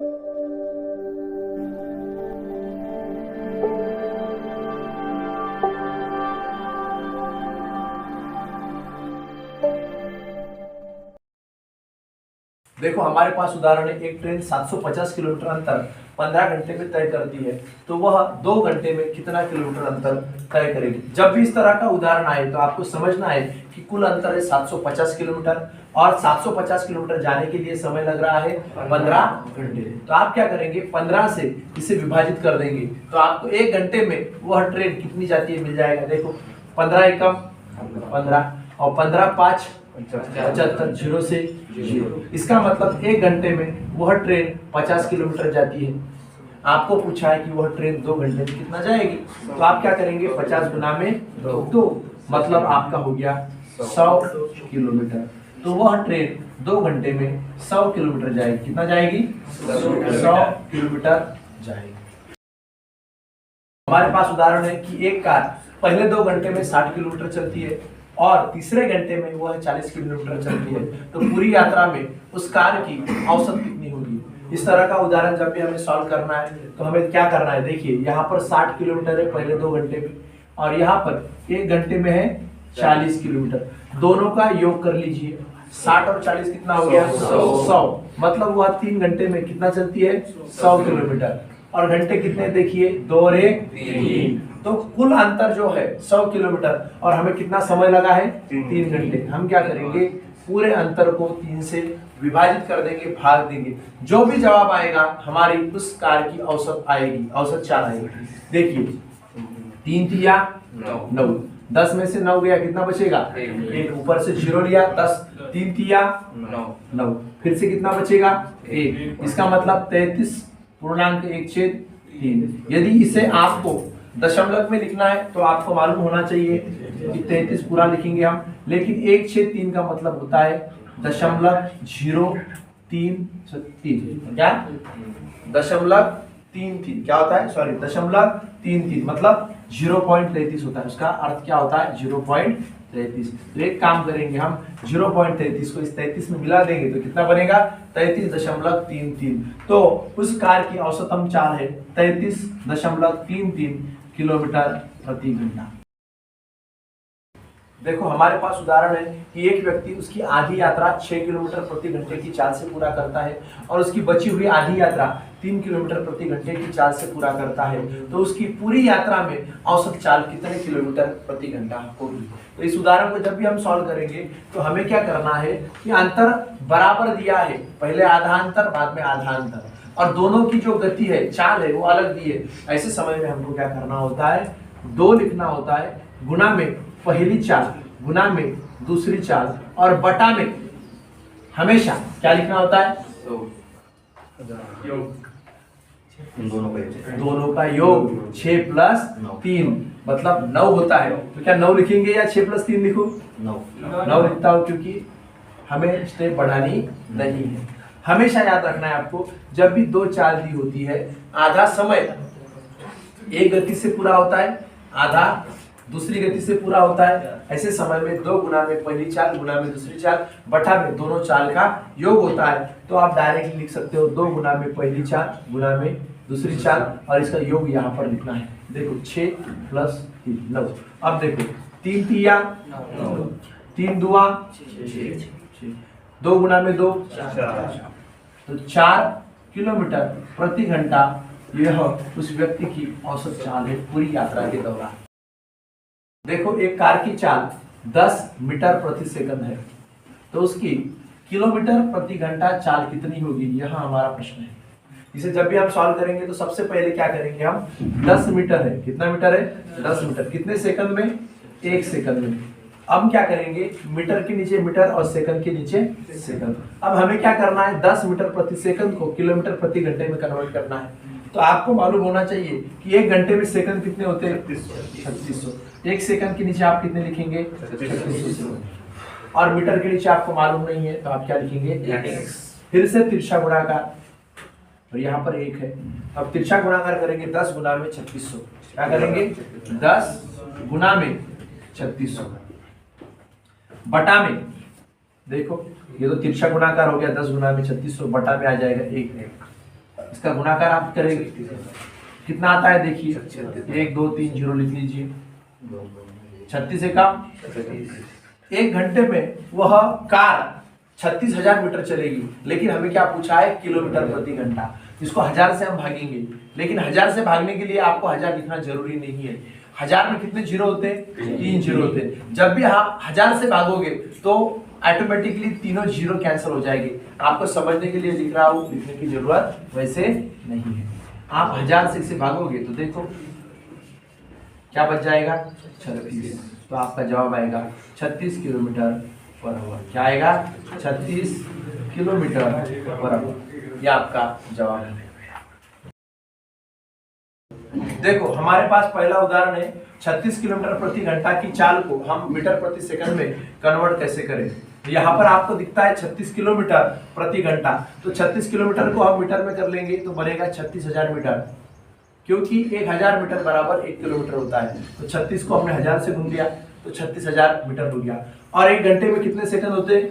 देखो हमारे पास उदाहरण है, एक ट्रेन 750 किलोमीटर अंतर 15 घंटे में तय करती है, तो वह 2 घंटे में कितना किलोमीटर अंतर तय करेगी। जब भी इस तरह का उदाहरण आए तो आपको समझना है कि कुल अंतर है 750 किलोमीटर और 750 किलोमीटर जाने के लिए समय लग रहा है 15 घंटे। तो आप क्या करेंगे, 15 से इसे विभाजित कर देंगे तो आपको 1 घंटे में वह ट्रेन कितनी जाती है मिल जाएगा। देखो 15 एकम 15 और 15 5 75, 0 से 0। इसका मतलब 1 घंटे में वह ट्रेन 50 किलोमीटर जाती है। आपको पूछा है कि वह ट्रेन 2 घंटे में कितना जाएगी, तो आप क्या करेंगे 50 गुना में 2, मतलब आपका हो गया 100 किलोमीटर। तो वह ट्रेन 2 घंटे में 100 किलोमीटर जाएगी। कितना जाएगी, 100 किलोमीटर जाएगी। हमारे पास उदाहरण है कि एक कार पहले 2 घंटे में 60 किलोमीटर चलती है और तीसरे घंटे में वह 40 किलोमीटर चलती है, तो पूरी यात्रा में उस कार की औसत कितनी होगी। इस तरह का उदाहरण जब भी हमें सॉल्व करना है तो हमें क्या करना है, देखिए यहाँ पर 60 किलोमीटर है पहले 2 घंटे में और यहाँ पर 1 घंटे में है 40 किलोमीटर। दोनों का योग कर लीजिए, 60 और 40 कितना हो गया 100, मतलब वह 3 घंटे में कितना चलती है 100 किलोमीटर। और घंटे कितने देखिए 2 और 1 3, तो कुल अंतर जो है 100 किलोमीटर और हमें कितना समय लगा है 3 घंटे। हम क्या करेंगे, पूरे अंतर को 3 से विभाजित कर देंगे, भाग देंगे, जो भी जवाब आएगा हमारी उस कार की औसत आएगी, औसत चाल आएगी। देखिए 3 तिया 9, 10 में से 9 गया कितना बचेगा 1, ऊपर से 0 लिया 10, 3 तिया 9, फिर से कितना बचेगा 1, इसका मतलब 33.1/3। यदि इसे आपको दशमलव में लिखना है तो आपको मालूम होना चाहिए कि 33 पूरा लिखेंगे हम, लेकिन 1/3 का मतलब होता है 0.033, क्या 0.33 क्या होता है, सॉरी 0.33 मतलब 0.33 होता है। उसका अर्थ क्या होता है 0.33। तो एक काम करेंगे हम 0.33 को इस 33 में मिला देंगे तो कितना बनेगा 33.33। तो उस कार की औसतम चाल है 33.33 किलोमीटर प्रति घंटा। देखो हमारे पास उदाहरण है कि एक व्यक्ति उसकी आधी यात्रा 6 किलोमीटर प्रति घंटे की चाल से पूरा करता है और उसकी बची हुई आधी यात्रा 3 किलोमीटर प्रति घंटे की चाल से पूरा करता है, तो उसकी पूरी यात्रा में औसत चाल कितने किलोमीटर प्रति घंटा होगी। तो इस उदाहरण को जब भी हम सॉल्व करेंगे तो हमें क्या करना है कि अंतर बराबर दिया है, पहले आधा अंतर बाद में आधा अंतर, और दोनों की जो गति है चाल है वो अलग दी है। ऐसे समय में हमको क्या करना होता है, 2 लिखना होता है, गुना में पहली चाल, गुना में दूसरी चाल और बटा में हमेशा क्या लिखना होता है दोनों का योग 6 + 3 मतलब 9 होता है। तो क्या 9 लिखेंगे या 6 + 3 लिखूं, 9 लिखता हूं क्योंकि हमें स्टेप बढ़ानी नहीं है। हमेशा याद रखना है आपको, जब भी 2 चाल दी होती है, आधा समय एक गति से पूरा होता है, आधा दूसरी गति से पूरा होता है। ऐसे समय में 2 गुना में पहली चाल, गुना में दूसरी चाल, बटा में दोनों चाल का योग होता है। तो आप डायरेक्ट लिख सकते हो 2 गुना में पहली चाल, गुना में दूसरी चाल, और इसका योग यहाँ पर लिखना है। देखो 6 + 3 9। अब देखो 3 तिया 3 दुआ 2 गुना में 2 4, तो 4 किलोमीटर प्रति घंटा यह उस व्यक्ति की औसत चाल है पूरी यात्रा के दौरान। देखो एक कार की चाल 10 मीटर प्रति सेकंड है, तो उसकी किलोमीटर प्रति घंटा चाल कितनी होगी, यह हमारा प्रश्न है। इसे जब भी हम सॉल्व करेंगे तो सबसे पहले क्या करेंगे हम, 10 मीटर है, कितना मीटर है 10 मीटर, कितने सेकंड में 1 सेकंड में। अब क्या करेंगे, मीटर के नीचे मीटर और सेकंड के नीचे सेकंड। अब हमें क्या करना है, 10 मीटर प्रति सेकंड को किलोमीटर प्रति घंटे में कन्वर्ट करना है। तो आपको मालूम होना चाहिए कि 1 घंटे में सेकंड कितने होते हैं 3600। 1 सेकंड के नीचे आप कितने लिखेंगे 3600, और मीटर के नीचे आपको मालूम नहीं है तो आप क्या लिखेंगे x। फिर से तिरछा गुणाकार, और यहाँ पर 1 है। अब तिरछा गुणाकार करेंगे 10 गुना में 3600, क्या करेंगे 10 गुना में 3600 बटा में, देखो ये तो तिरछा गुणाकार हो गया, 10 गुना में 3600 बटा में आ जाएगा 1। इसका गुणाकार आप करेंगे कितना आता है, देखिए 1 2 3 0 लिख लीजिए। 36 से कम 1 घंटे में वह कार 36,000 मीटर चलेगी, लेकिन हमें क्या पूछा है, किलोमीटर प्रति घंटा। इसको 1000 से हम भागेंगे, लेकिन 1000 से भागने के लिए आपको 1000 लिखना जरूरी नहीं है। 1000 में कितने जीरो होते हैं, 3 जीरो होते हैं। जब भी आप 1000 से भागोगे तो ऑटोमेटिकली तीनों जीरो कैंसिल हो जाएंगे। आपको समझने के लिए लिख रहा हूं, लिखने की जरूरत वैसे नहीं है। आप 1000 से इसे भागोगे तो देखो क्या बच जाएगा, 36। तो आपका जवाब आएगा 36 किलोमीटर पर आवर। क्या आएगा, 36 किलोमीटर पर आवर। ये आपका जवाब है। देखो हमारे पास पहला उदाहरण है, 36 किलोमीटर प्रति घंटा की चाल को हम मीटर प्रति सेकंड में कन्वर्ट कैसे करें। यहाँ पर आपको दिखता है 36 किलोमीटर प्रति घंटा, तो 36 किलोमीटर को हम मीटर में कर लेंगे तो बनेगा 36,000 मीटर, क्योंकि 1000 मीटर बराबर 1 किलोमीटर होता है। तो 36 को हमने 1000 से गुण दिया तो 36,000 मीटर हो गया। और 1 घंटे में कितने सेकंड होते हैं,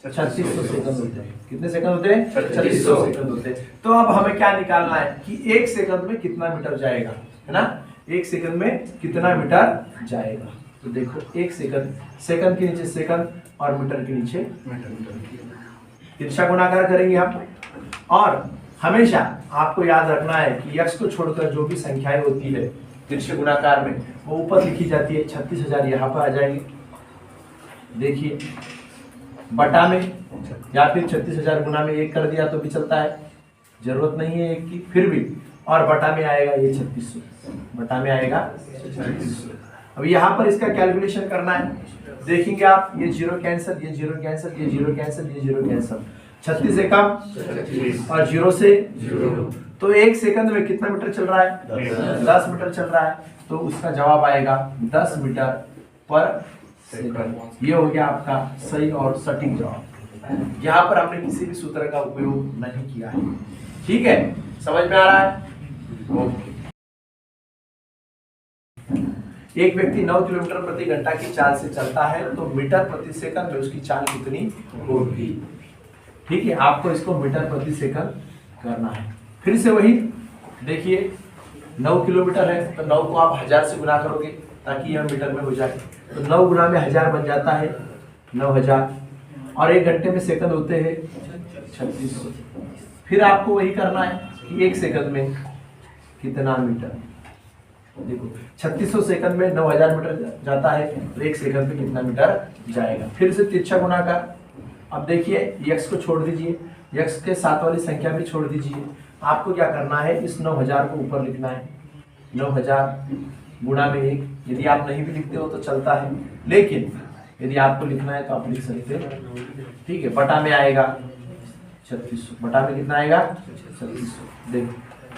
3600 सेकंड होते हैं। कितने सेकंड होते हैं, 3600 सेकंड होते हैं। तो अब हमें क्या निकालना है कि 1 सेकंड में कितना मीटर जाएगा, है ना। 1 सेकंड में कितना मीटर जाएगा, तो देखो 1 सेकंड, सेकंड के नीचे सेकंड और मीटर के नीचे मीटर। तिरछा गुणाकार करेंगे हम। और हमेशा आपको याद रखना है कि x को छोड़कर जो भी संख्याएं होती है तिरछे गुणाकार में, वो ऊपर लिखी जाती है। 36,000 यहाँ पर आ जाएंगे, देखिए बटा में, या फिर 36,000 गुना में 1 कर दिया तो भी चलता है, जरूरत नहीं है 1 की, फिर भी। और बटा में आएगा ये 3600, बटा में आएगा 3600। अब यहाँ पर इसका कैलकुलेशन करना है, देखेंगे आप, ये जीरो कैंसिल, ये जीरो कैंसिल, ये जीरो कैंसिल, ये जीरो कैंसिल। 36 से कम और जीरो से जीरो, तो 1 सेकंड में कितना मीटर चल रहा है, 10 मीटर चल रहा है। तो उसका जवाब आएगा 10 मीटर पर सेकंड। ये हो गया आपका सही और सटीक जवाब। यहाँ पर हमने किसी भी सूत्र का उपयोग नहीं किया है। ठीक है, समझ में आ रहा है। ओके। एक व्यक्ति 9 किलोमीटर प्रति घंटा की चाल से चलता है, तो मीटर प्रति सेकंड में उसकी चाल कितनी होगी। ठीक है, आपको इसको मीटर प्रति सेकंड करना है। फिर से वही देखिए, 9 किलोमीटर है तो 9 को आप 1000 से गुना करोगे ताकि यह मीटर में हो जाए। तो 9 गुना में 1000 बन जाता है 9000, और 1 घंटे में सेकंड होते हैं 3600। फिर आपको वही करना है कि 1 सेकंड में कितना मीटर, देखो 3600 सेकंड में 9000 मीटर जाता है, तो 1 सेकंड में कितना मीटर जाएगा। फिर से तिरछा गुणाकार। अब देखिए x को छोड़ दीजिए, x के साथ वाली संख्या भी छोड़ दीजिए। आपको क्या करना है, इस 9000 को ऊपर लिखना है। 9000 गुणा में 1, यदि आप नहीं भी लिखते हो तो चलता है, लेकिन यदि आपको लिखना है तो आप लिख सकते हो। ठीक है, बटा में आएगा 3600, बटा में कितना आएगा 3600। देखो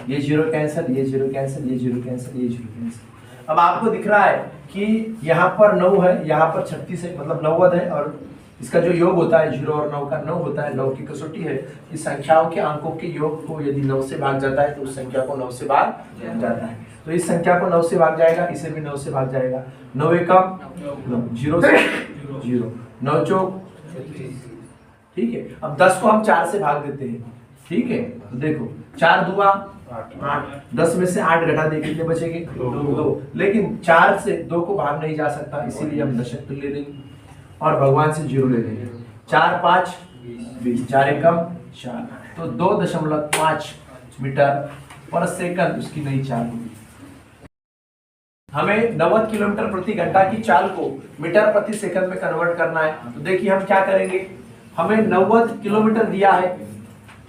ये जीरो कैंसिल, ये जीरो कैंसिल, ये जीरो कैंसिल, ये जीरो कैंसिल। अब आपको दिख रहा है कि यहाँ पर 9 है, यहाँ पर 36 है, मतलब 90 है, और इसका जो योग होता है 0 और 9 का 9 होता है। 9 की कसौटी है, इस संख्याओं के अंकों के योग को यदि 9 से भाग जाता है तो उस संख्या को 9 से भाग जाता है। तो इस संख्या को 9 से भाग जाएगा, इसे भी 9 से भाग जाएगा। 9 एकम 0 से 0, 9 चौक। ठीक है, अब 10 को हम 4 से भाग देते हैं। ठीक है, तो देखो 4 दुआ 8, 10 में से 8 घटा दे, कितने बचेंगे 2। लेकिन 4 से 2 को भाग नहीं जा सकता, इसीलिए हम दशक ले लेंगे और भगवान से 0 ले लेंगे। 4 5 20, 4 एकम 4, तो 2.5 मीटर पर सेकंड उसकी नई चाल होगी। हमें 90 किलोमीटर प्रति घंटा की चाल को मीटर प्रति सेकंड में कन्वर्ट करना है। तो देखिए हम क्या करेंगे, हमें 90 किलोमीटर दिया है,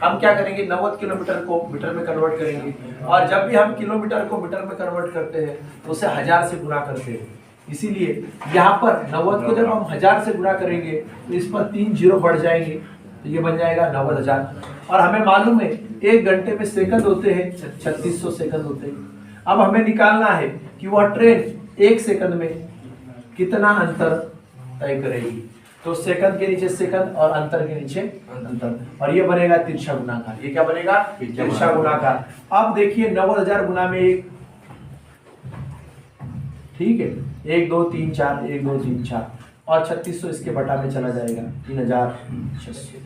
हम क्या करेंगे 90 किलोमीटर को मीटर में कन्वर्ट करेंगे। और जब भी हम किलोमीटर को मीटर में कन्वर्ट करते हैं तो उसे 1000 से गुणा करते हैं। इसीलिए यहाँ पर 90 को जब हम 1000 से गुणा करेंगे तो इस पर 3 जीरो बढ़ जाएंगे, तो ये बन जाएगा 90,000। और हमें मालूम है 1 घंटे में सेकंड होते हैं 3600 सेकंड होते हैं। अब हमें निकालना है कि वह ट्रेन 1 सेकंड में कितना अंतर तय करेगी। तो सेकंड के नीचे सेकंड और अंतर के नीचे अंतर, और ये बनेगा तिरछा गुणाकार। ये क्या बनेगा, तिरछा गुणाकार। अब देखिए 90,000 गुना में 1, ठीक है, 1 2 3 4, 1 2 3 4, और 3600 इसके बटा में चला जाएगा 3600।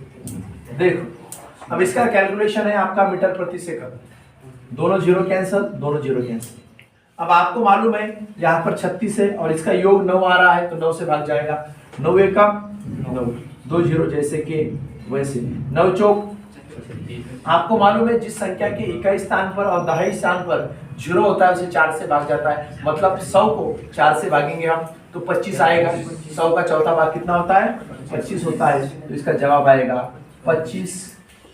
देखो अब इसका कैलकुलेशन है आपका मीटर प्रति सेकंड, दोनों जीरो कैंसिल, दोनों जीरो कैंसिल। अब आपको मालूम है यहाँ पर 36 है और इसका योग 9 आ रहा है तो 9 से भाग जाएगा, 9 एकम 9, 2 जीरो जैसे कि वैसे, 9 चौक। आपको मालूम है जिस संख्या के इकाई स्थान पर और दहाई स्थान पर जीरो होता है उसे 4 से भाग जाता है, मतलब 100 को 4 से भागेंगे हम तो 25 आएगा। 100 का चौथा भाग कितना होता है? 25 होता है। तो इसका जवाब आएगा 25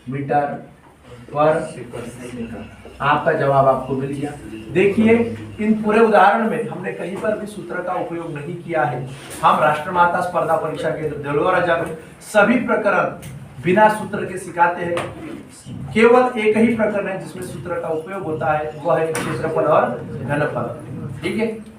मीटर पर सेकंड। आपका जवाब आपको मिल गया। देखिए इन पूरे उदाहरण में हमने कहीं पर भी सूत्र का उपयोग नहीं किया है। हम राष्ट्रमाता स्पर्धा परीक्षा केंद्र देवघर में सभी प्रकरण बिना सूत्र के सिखाते हैं। केवल एक ही प्रकरण है जिसमें सूत्र का उपयोग होता है, वह है क्षेत्रफल और घनफल। ठीक है।